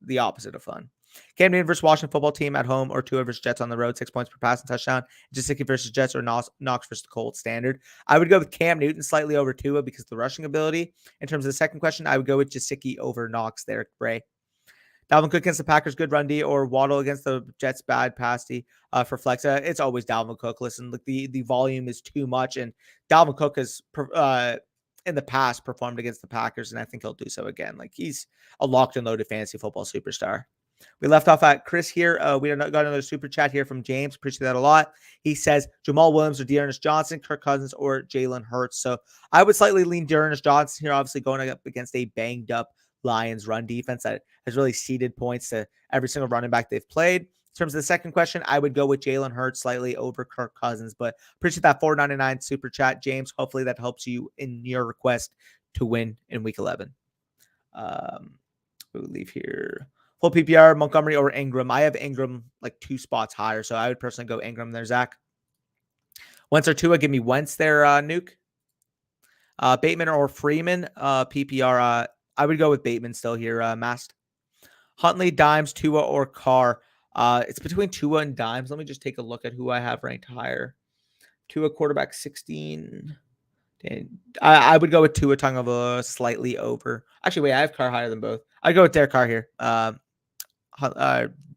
A: The opposite of fun. Cam Newton versus Washington football team at home or Tua versus Jets on the road, 6 points per pass and touchdown. Gesicki versus Jets or Knox versus the Colts standard. I would go with Cam Newton slightly over Tua because of the rushing ability. In terms of the second question, I would go with Gesicki over Knox there, Bray. Dalvin Cook against the Packers, good run D, or Waddle against the Jets, bad pass D for flex. It's always Dalvin Cook. Listen, like the volume is too much, and Dalvin Cook has in the past performed against the Packers, and I think he'll do so again. Like he's a locked and loaded fantasy football superstar. We left off at Chris here. We got another super chat here from James. Appreciate that a lot. He says Jamal Williams or Dearness Johnson, Kirk Cousins or Jalen Hurts. So I would slightly lean Dearness Johnson here, obviously going up against a banged up Lions run defense that has really ceded points to every single running back they've played. In terms of the second question, I would go with Jalen Hurts slightly over Kirk Cousins, but appreciate that $4.99 super chat, James. Hopefully that helps you in your request to win in week 11. We'll leave here. Full PPR, Montgomery or Ingram. I have Ingram like 2 spots higher, so I would personally go Ingram there, Zach. Wentz or Tua, give me Wentz there, Nuke. Bateman or Freeman, PPR. I would go with Bateman still here, Mast. Huntley, Dimes, Tua, or Carr. It's between Tua and Dimes. Let me just take a look at who I have ranked higher. Tua, quarterback 16. I would go with Tua Tagovailoa slightly over. Actually, wait, I have Carr higher than both. I'd go with Derek Carr here.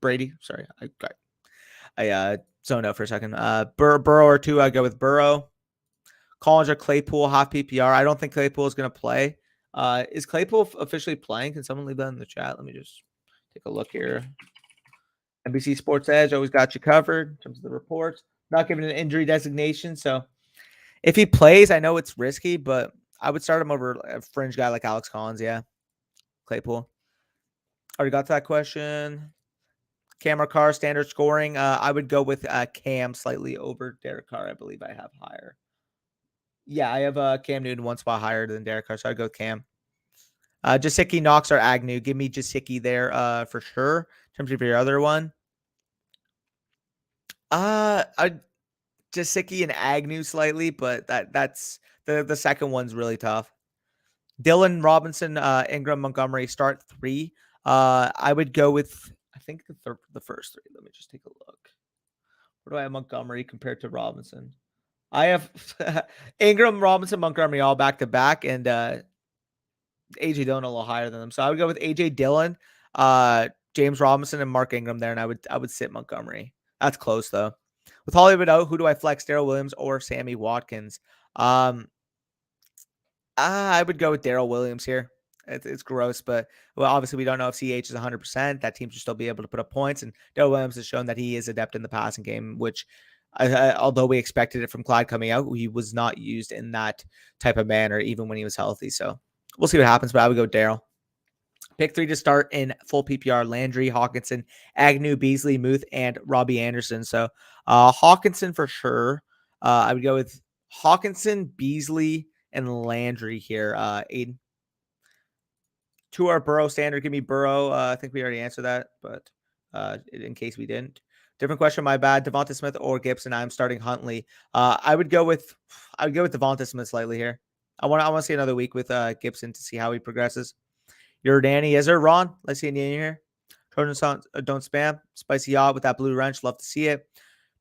A: Brady. Sorry, I zoned out for a second. Burrow or Tua, I go with Burrow. Collins or Claypool, half PPR. I don't think Claypool is going to play. Is Claypool officially playing? Can someone leave that in the chat? Let me just take a look here. NBC Sports Edge always got you covered in terms of the reports. Not given an injury designation, so if he plays, I know it's risky, but I would start him over a fringe guy like Alex Collins. Yeah, Claypool. Already got to that question. Cam or Carr, standard scoring. I would go with Cam slightly over Derek Carr. I believe I have higher. Yeah, I have Cam Newton 1 spot higher than Derek Carr, so I'd go with Cam. Gesicki, Knox, or Agnew. Give me Gesicki there for sure. In terms of your other one. Gesicki and Agnew slightly, but that's the second one's really tough. Dylan, Robinson, Ingram, Montgomery, start 3. I would go with, I think, the first 3. Let me just take a look. Where do I have Montgomery compared to Robinson? I have Ingram, Robinson, Montgomery all back to back, and AJ Dillon a little higher than them. So I would go with AJ Dillon, James Robinson, and Mark Ingram there, and I would sit Montgomery. That's close though. With Hollywood out, who do I flex? Daryl Williams or Sammy Watkins? I would go with Daryl Williams here. It's gross, but well, obviously we don't know if CH is 100%. That team should still be able to put up points, and Daryl Williams has shown that he is adept in the passing game, which, although we expected it from Clyde coming out, he was not used in that type of manner, even when he was healthy. So we'll see what happens, but I would go Daryl. Pick 3 to start in full PPR: Landry, Hawkinson, Agnew, Beasley, Muth, and Robbie Anderson. So Hawkinson for sure. I would go with Hawkinson, Beasley, and Landry here. Aiden. To our Burrow standard, give me Burrow. I think we already answered that, but in case we didn't. Different question, my bad. Devonta Smith or Gibson? I'm starting Huntley. I would go with Devonta Smith slightly here. I want to see another week with Gibson to see how he progresses. You're Danny. Is there Ron? Let's see Danny here. Trojan don't spam. Spicy yacht with that blue wrench. Love to see it.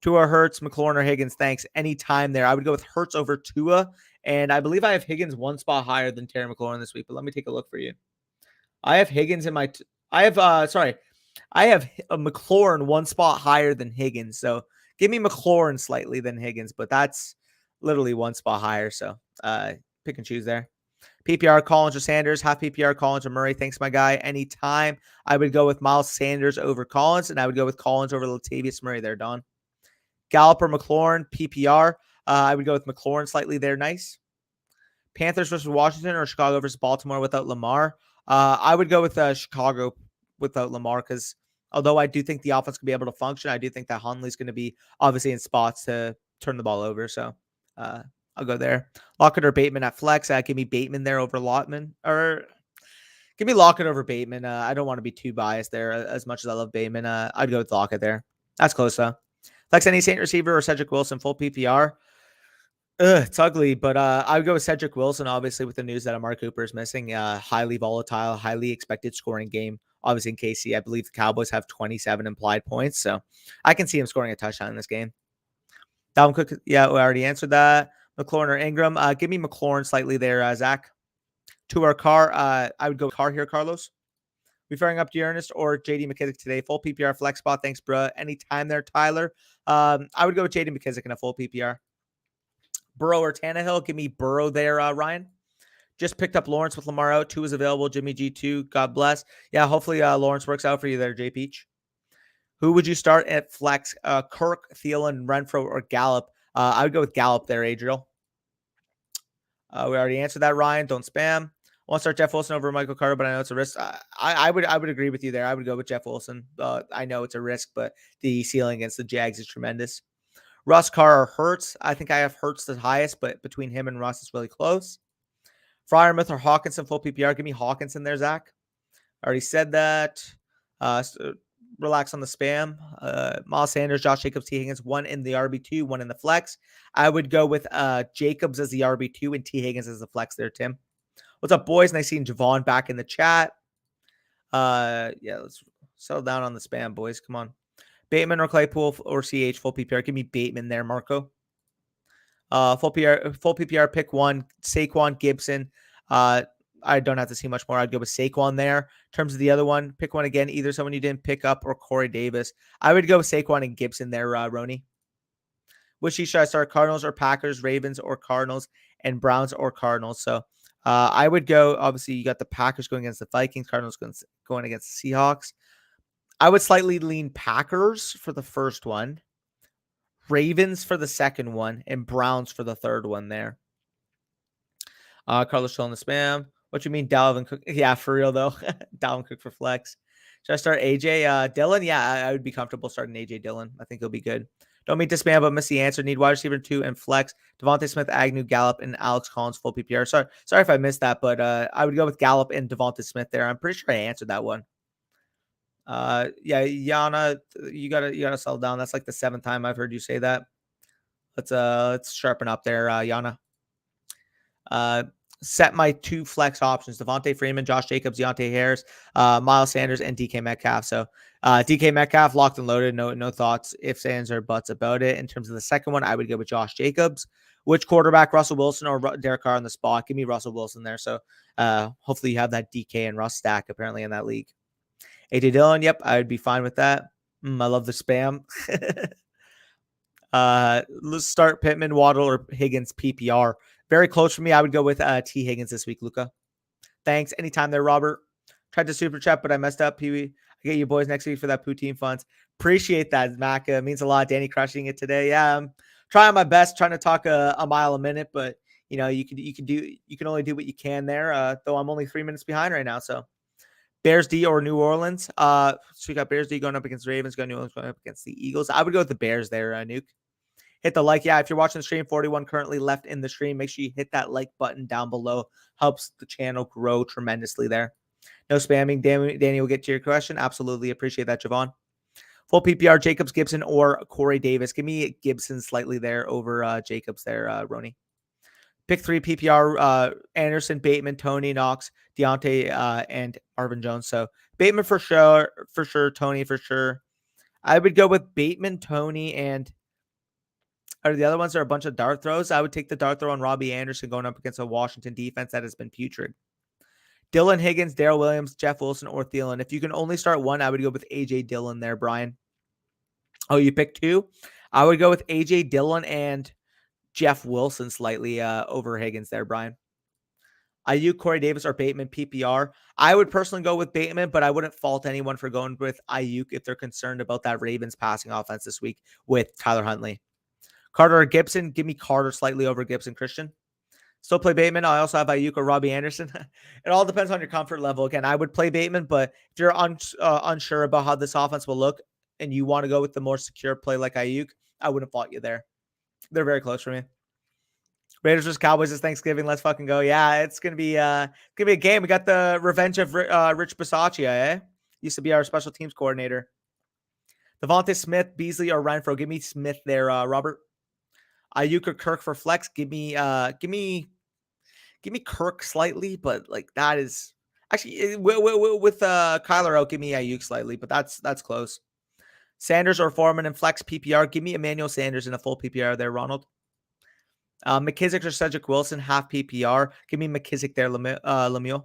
A: Tua, Hurts, McLaurin, or Higgins. Thanks. Anytime there. I would go with Hurts over Tua. And I believe I have Higgins one spot higher than Terry McLaurin this week. But let me take a look for you. I have Higgins in my I have a McLaurin one spot higher than Higgins. So give me McLaurin slightly than Higgins, but that's literally one spot higher. So pick and choose there. PPR Collins or Sanders, half PPR Collins or Murray. Thanks, my guy. Anytime I would go with Miles Sanders over Collins, and I would go with Collins over Latavius Murray there, Don. Gallup or McLaurin, PPR. I would go with McLaurin slightly there. Nice. Panthers versus Washington or Chicago versus Baltimore without Lamar. I would go with Chicago without Lamar because although I do think the offense can be able to function, I do think that Huntley's going to be obviously in spots to turn the ball over. So I'll go there. Lockett or Bateman at flex. Give me Bateman there over Lotman. Or give me Lockett over Bateman. I don't want to be too biased there as much as I love Bateman. I'd go with Lockett there. That's close though. Flex any Saint receiver or Cedric Wilson full PPR. It's ugly, but I would go with Cedric Wilson, obviously, with the news that Amari Cooper is missing. Highly volatile, highly expected scoring game. Obviously, in KC, I believe the Cowboys have 27 implied points, so I can see him scoring a touchdown in this game. Dalvin Cook, yeah, we already answered that. McLaurin or Ingram. Give me McLaurin slightly there, Zach. To our car, I would go car here, Carlos. We firing up to Ernest or JD McKissick today. Full PPR flex spot. Thanks, bro. Anytime there, Tyler. I would go with JD McKissick in a full PPR. Burrow or Tannehill. Give me Burrow there, Ryan. Just picked up Lawrence with Lamar out. 2 is available. Jimmy G2. God bless. Yeah, hopefully Lawrence works out for you there, J Peach. Who would you start at flex? Kirk, Thielen, Renfro, or Gallup? I would go with Gallup there, Adriel. We already answered that, Ryan. Don't spam. I want to start Jeff Wilson over Michael Carter, but I know it's a risk. I would agree with you there. I would go with Jeff Wilson. I know it's a risk, but the ceiling against the Jags is tremendous. Russ, Carr, or Hurts. I think I have Hurts the highest, but between him and Russ, it's really close. Freiermuth or Hawkinson, full PPR. Give me Hawkinson there, Zach. I already said that. Relax on the spam. Miles Sanders, Josh Jacobs, T. Higgins, 1 in the RB2, 1 in the flex. I would go with Jacobs as the RB2 and T. Higgins as the flex there, Tim. What's up, boys? Nice seeing Javon back in the chat. Yeah, let's settle down on the spam, boys. Come on. Bateman or Claypool or CH full PPR. Give me Bateman there, Marco. Full PPR, pick 1. Saquon, Gibson. I don't have to see much more. I'd go with Saquon there. In terms of the other one, pick one again. Either someone you didn't pick up or Corey Davis. I would go with Saquon and Gibson there, Roni. Which should I start? Cardinals or Packers, Ravens or Cardinals, and Browns or Cardinals. So I would go, obviously, you got the Packers going against the Vikings, Cardinals going against the Seahawks. I would slightly lean Packers for the first one, Ravens for the second one, and Browns for the third one there. Carlos still in the spam. What you mean, Dalvin Cook? Yeah, for real, though. Dalvin Cook for flex. Should I start AJ Dillon? Yeah, I would be comfortable starting AJ Dillon. I think he'll be good. Don't mean to spam, but miss the answer. Need wide receiver 2 and flex. Devonta Smith, Agnew, Gallup, and Alex Collins full PPR. Sorry if I missed that, but I would go with Gallup and Devonta Smith there. I'm pretty sure I answered that one. Yeah, Yana, you gotta settle down. That's like the 7th time I've heard you say that. Let's sharpen up there, Yana. set my 2 flex options: Devontae Freeman, Josh Jacobs, Deontay Harris, Miles Sanders, and DK Metcalf. So DK Metcalf locked and loaded. No thoughts, ifs, ands, or buts about it. In terms of the second one, I would go with Josh Jacobs. Which quarterback, Russell Wilson or Derek Carr on the spot? Give me Russell Wilson there. So hopefully you have that DK and Russ stack apparently in that league. AJ Dillon, yep, I would be fine with that. I love the spam. Let's start Pittman, Waddle, or Higgins PPR. Very close for me. I would go with T. Higgins this week, Luca. Thanks. Anytime there, Robert. Tried to super chat, but I messed up, Pee Wee. I get you boys next week for that poutine funds. Appreciate that, Mac. It means a lot. Danny crushing it today. Yeah, I'm trying my best, trying to talk a mile a minute, but you know, you can only do what you can there. Though I'm only 3 minutes behind right now. So Bears D or New Orleans. So we got Bears D going up against Ravens, got New Orleans going up against the Eagles. I would go with the Bears there, Nuke. Hit the like. Yeah, if you're watching the stream, 41 currently left in the stream. Make sure you hit that like button down below. Helps the channel grow tremendously there. No spamming. Danny will get to your question. Absolutely appreciate that, Javon. Full PPR, Jacobs, Gibson, or Corey Davis. Give me Gibson slightly there over Jacobs there, Roni. Pick 3 PPR, Anderson, Bateman, Tony, Knox, Deontay, and Marvin Jones. So Bateman for sure. Tony for sure. I would go with Bateman, Tony, and the other ones are a bunch of dart throws. I would take the dart throw on Robbie Anderson going up against a Washington defense that has been putrid. Dylan Higgins, Daryl Williams, Jeff Wilson, or Thielen. If you can only start one, I would go with A.J. Dillon there, Brian. Oh, you picked 2? I would go with A.J. Dillon and Jeff Wilson slightly over Higgins there, Brian. Ayuk, Corey Davis, or Bateman PPR. I would personally go with Bateman, but I wouldn't fault anyone for going with Ayuk if they're concerned about that Ravens passing offense this week with Tyler Huntley. Carter or Gibson, give me Carter slightly over Gibson. Christian. Still play Bateman. I also have Ayuk or Robbie Anderson. It all depends on your comfort level. Again, I would play Bateman, but if you're unsure about how this offense will look and you want to go with the more secure play like Ayuk, I wouldn't fault you there. They're very close for me. Raiders vs. Cowboys this Thanksgiving. Let's fucking go. Yeah, it's gonna be a game. We got the revenge of Rich Bisaccia, eh? Used to be our special teams coordinator. Devontae Smith, Beasley, or Renfro. Give me Smith there, Robert. Ayuk or Kirk for flex. Give me Kirk slightly, but like that is actually with Kyler out. Give me Ayuk slightly, but that's close. Sanders or Foreman and flex PPR. Give me Emmanuel Sanders in a full PPR there, Ronald. McKissick or Cedric Wilson half PPR. Give me McKissick there, Lemieux.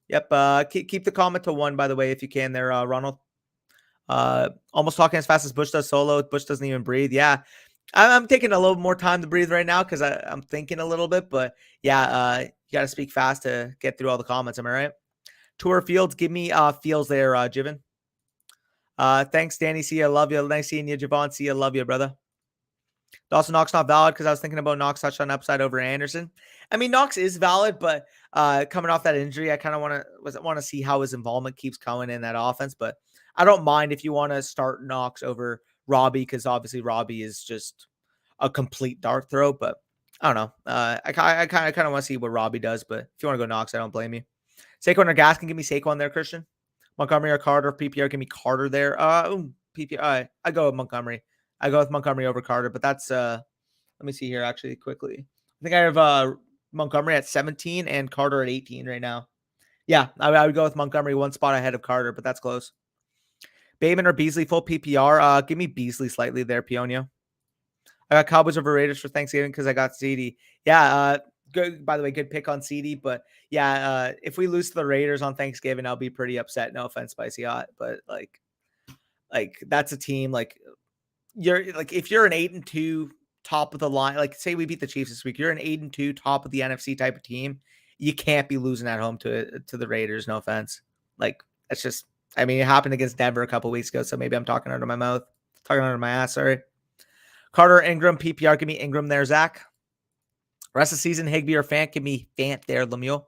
A: Yep. Keep the comment to 1 by the way if you can there, Ronald. Almost talking as fast as Bush does solo. Bush doesn't even breathe. Yeah. I'm taking a little more time to breathe right now because I'm thinking a little bit, but yeah, you got to speak fast to get through all the comments. Am I right? Tour Fields, give me Fields there, Jiven. Thanks, Danny. See you. Love you. Nice seeing you, Javon. See you. Love you, brother. Dawson Knox not valid because I was thinking about Knox touchdown upside over Anderson. I mean, Knox is valid, but coming off that injury, I kind of want to see how his involvement keeps coming in that offense. But I don't mind if you want to start Knox over Robbie because obviously Robbie is just a complete dart throw. But I don't know. I kind of want to see what Robbie does. But if you want to go Knox, I don't blame you. Saquon or Gaskin, give me Saquon there, Christian. Montgomery or Carter, PPR, give me Carter there. PPR, I go with Montgomery. I go with Montgomery over Carter, but that's let me see here actually quickly. I think I have Montgomery at 17 and Carter at 18 right now. Yeah, I would go with Montgomery 1 spot ahead of Carter, but that's close. Bateman or Beasley full PPR. Give me Beasley slightly there, Pionio. I got Cowboys over Raiders for Thanksgiving because I got CD. Yeah, good. By the way, good pick on CD. But yeah, if we lose to the Raiders on Thanksgiving, I'll be pretty upset. No offense, Spicy Hot, but like that's a team like. You're like if you're an 8-2 top of the line, like say we beat the Chiefs this week, you're an 8-2 top of the NFC type of team. You can't be losing at home to the Raiders. No offense. Like that's just, I mean, it happened against Denver a couple weeks ago, so maybe I'm talking under my mouth, talking under my ass. Sorry. Carter, Ingram, PPR. Give me Ingram there, Zach. Rest of the season, Higbee or Fant. Give me Fant there, Lemieux.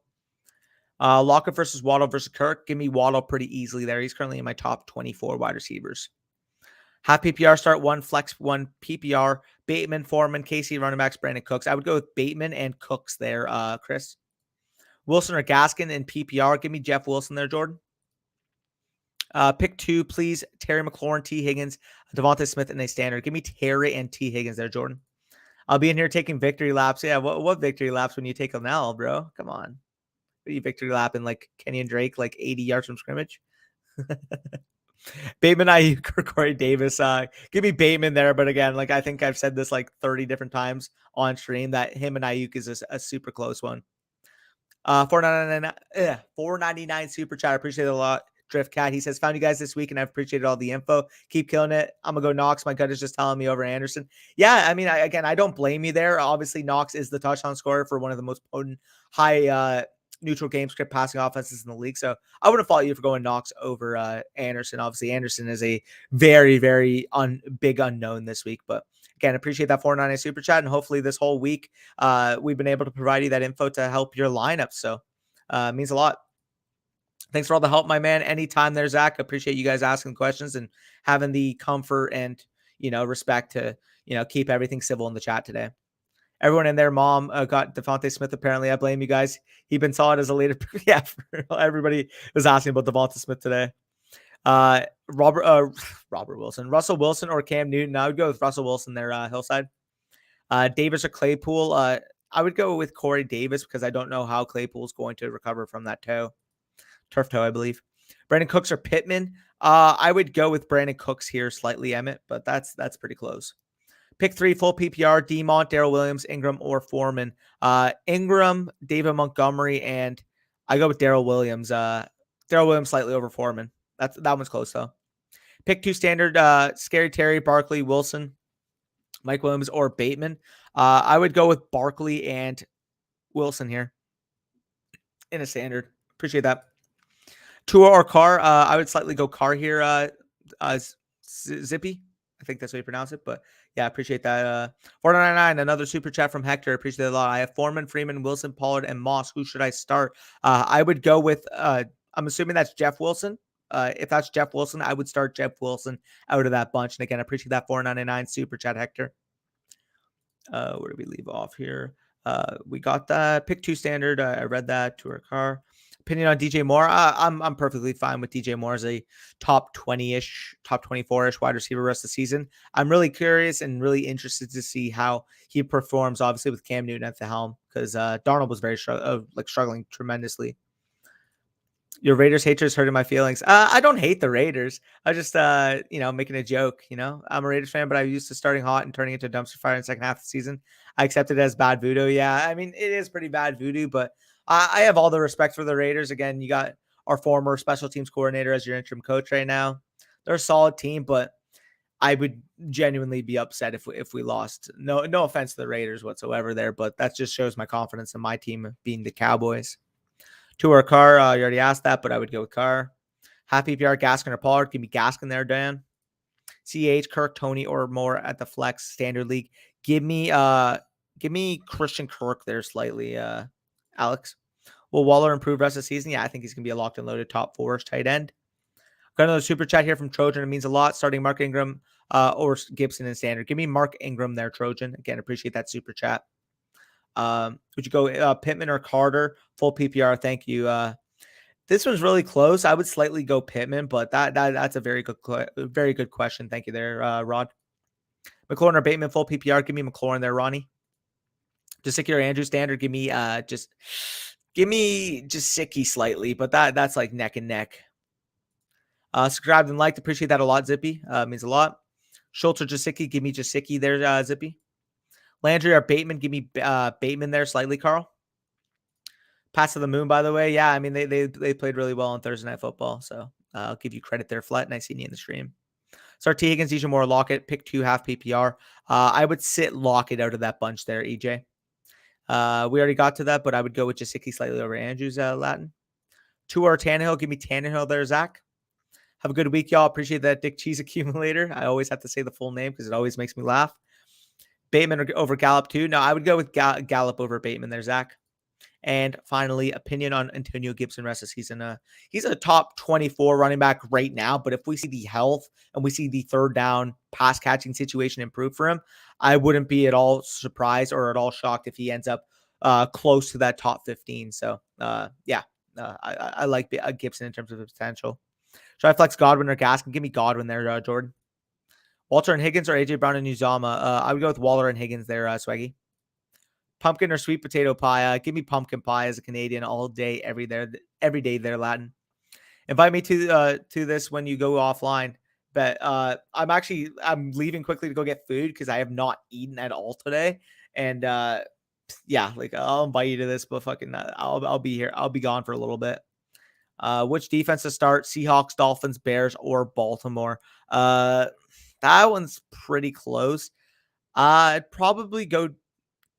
A: Lockett versus Waddle versus Kirk. Give me Waddle pretty easily there. He's currently in my top 24 wide receivers. Half PPR, start 1, flex 1, PPR, Bateman, Foreman, Casey, running backs, Brandon Cooks. I would go with Bateman and Cooks there, Chris. Wilson or Gaskin in PPR. Give me Jeff Wilson there, Jordan. Pick 2, please. Terry McLaurin, T. Higgins, Devontae Smith, and a standard. Give me Terry and T. Higgins there, Jordan. I'll be in here taking victory laps. Yeah, what victory laps when you take an L, bro? Come on. What are you victory lapping like Kenyon Drake, like 80 yards from scrimmage? Bateman, Ayuk, or Corey Davis. Give me Bateman there, but again, like I think I've said this like 30 different times on stream that him and Ayuk is a super close one. 499 super chat. I appreciate it a lot. Drift Cat, he says, found you guys this week and I've appreciated all the info. Keep killing it. I'm gonna go Knox. My gut is just telling me over Anderson. Yeah, I mean, I don't blame you there. Obviously, Knox is the touchdown scorer for one of the most potent high neutral game script passing offenses in the league. So I wouldn't fault you for going Knox over Anderson. Obviously, Anderson is a very, very big unknown this week. But again, appreciate that 499 super chat. And hopefully this whole week we've been able to provide you that info to help your lineup. So it means a lot. Thanks for all the help, my man. Anytime there, Zach. Appreciate you guys asking questions and having the comfort and, respect to, keep everything civil in the chat today. Everyone in there, mom got Devontae Smith. Apparently, I blame you guys. He's been solid as a later. Yeah, everybody was asking about Devontae Smith today. Robert Wilson, Russell Wilson, or Cam Newton. I would go with Russell Wilson there. Hillside, Davis or Claypool. I would go with Corey Davis because I don't know how Claypool is going to recover from that turf toe, I believe. Brandon Cooks or Pittman. I would go with Brandon Cooks here slightly, Emmett, but that's pretty close. Pick 3, full PPR, Demont, Daryl Williams, Ingram, or Foreman. Ingram, David Montgomery, and I go with Daryl Williams. Daryl Williams slightly over Foreman. That one's close, though. Pick 2 standard, Scary Terry, Barkley, Wilson, Mike Williams, or Bateman. I would go with Barkley and Wilson here in a standard. Appreciate that. Tua or Carr, I would slightly go Carr here. Zippy, I think that's how you pronounce it. But yeah, I appreciate that. 499, another super chat from Hector. Appreciate it a lot. I have Foreman, Freeman, Wilson, Pollard, and Moss. Who should I start? I would go with, I'm assuming that's Jeff Wilson. If that's Jeff Wilson, I would start Jeff Wilson out of that bunch. And again, I appreciate that 499 super chat, Hector. Where do we leave off here? We got that pick 2 standard. I read that to our car. Opinion on DJ Moore. I'm perfectly fine with DJ Moore as a top 20-ish, top 24-ish wide receiver rest of the season. I'm really curious and really interested to see how he performs, obviously, with Cam Newton at the helm, because Darnold was very struggling tremendously. Your Raiders haters hurting my feelings. I don't hate the Raiders. I just, making a joke. I'm a Raiders fan, but I'm used to starting hot and turning into a dumpster fire in the second half of the season. I accept it as bad voodoo. Yeah, I mean, it is pretty bad voodoo, but I have all the respect for the Raiders. Again, you got our former special teams coordinator as your interim coach right now. They're a solid team, but I would genuinely be upset if we lost. No offense to the Raiders whatsoever there, but that just shows my confidence in my team being the Cowboys. To our Carr, you already asked that, but I would go with Carr. Half PPR, Gaskin or Pollard. Give me Gaskin there, Dan. CH, Kirk, Tony, or more at the flex standard league. Give me Christian Kirk there slightly, Alex. Will Waller improve rest of the season? Yeah, I think he's going to be a locked and loaded top 4-ish tight end. Got another super chat here from Trojan. It means a lot. Starting Mark Ingram or Gibson in standard. Give me Mark Ingram there, Trojan. Again, appreciate that super chat. Would you go Pittman or Carter? Full PPR. Thank you. This one's really close. I would slightly go Pittman, but that's a very good question. Thank you there, Rod. McLaurin or Bateman? Full PPR. Give me McLaurin there, Ronnie. Jasicki or Andrew standard? Give me Jasicki slightly, but that's like neck and neck. Subscribed and liked. Appreciate that a lot, Zippy. Means a lot. Schultz or Jasicki? Give me Jasicki there, Zippy. Landry or Bateman? Give me Bateman there slightly, Carl. Pass to the moon, by the way. Yeah, I mean, they played really well on Thursday Night Football, so I'll give you credit there, Flat. Nice seeing you in the stream. Start T. Higgins, DJ Moore, Lockett. Pick 2, half PPR. I would sit Lockett out of that bunch there, EJ. We already got to that, but I would go with Jasicki slightly over Andrews, Latin. 2 or Tannehill. Give me Tannehill there, Zach. Have a good week, y'all. Appreciate that Dick Cheese accumulator. I always have to say the full name because it always makes me laugh. Bateman over Gallup too. No, I would go with Gallup over Bateman there, Zach. And finally, opinion on Antonio Gibson rest of the season. He's a top 24 running back right now, but if we see the health and we see the third down pass catching situation improve for him, I wouldn't be at all surprised or at all shocked if he ends up close to that top 15. So I like Gibson in terms of the potential. Should I flex Godwin or Gaskin? Give me Godwin there, Jordan. Walter and Higgins or AJ Brown and Uzama? I would go with Waller and Higgins there, Swaggy. Pumpkin or sweet potato pie? Give me pumpkin pie as a Canadian all day, every day there, Latin. Invite me to this when you go offline. But I'm leaving quickly to go get food because I have not eaten at all today. And yeah, like I'll invite you to this, but fucking I'll be here. I'll be gone for a little bit. Which defense to start? Seahawks, Dolphins, Bears, or Baltimore? That one's pretty close. I'd probably go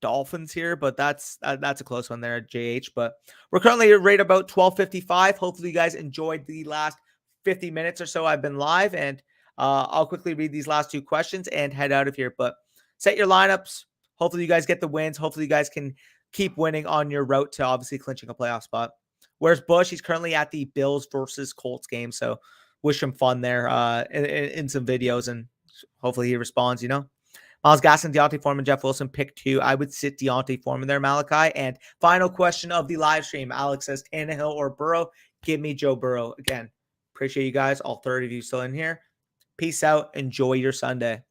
A: Dolphins here, but that's a close one there at JH. But we're currently right about 12:55. Hopefully you guys enjoyed the last 50 minutes or so I've been live, and I'll quickly read these last two questions and head out of here. But set your lineups. Hopefully you guys get the wins. Hopefully you guys can keep winning on your route to obviously clinching a playoff spot. Where's Bush? He's currently at the Bills versus Colts game, so wish him fun there in some videos, and hopefully he responds, Miles Gaskin, Deontay Foreman, Jeff Wilson, pick 2. I would sit Deontay Foreman there, Malachi. And final question of the live stream. Alex says, Tannehill or Burrow? Give me Joe Burrow. Again, appreciate you guys. All 30 of you still in here. Peace out. Enjoy your Sunday.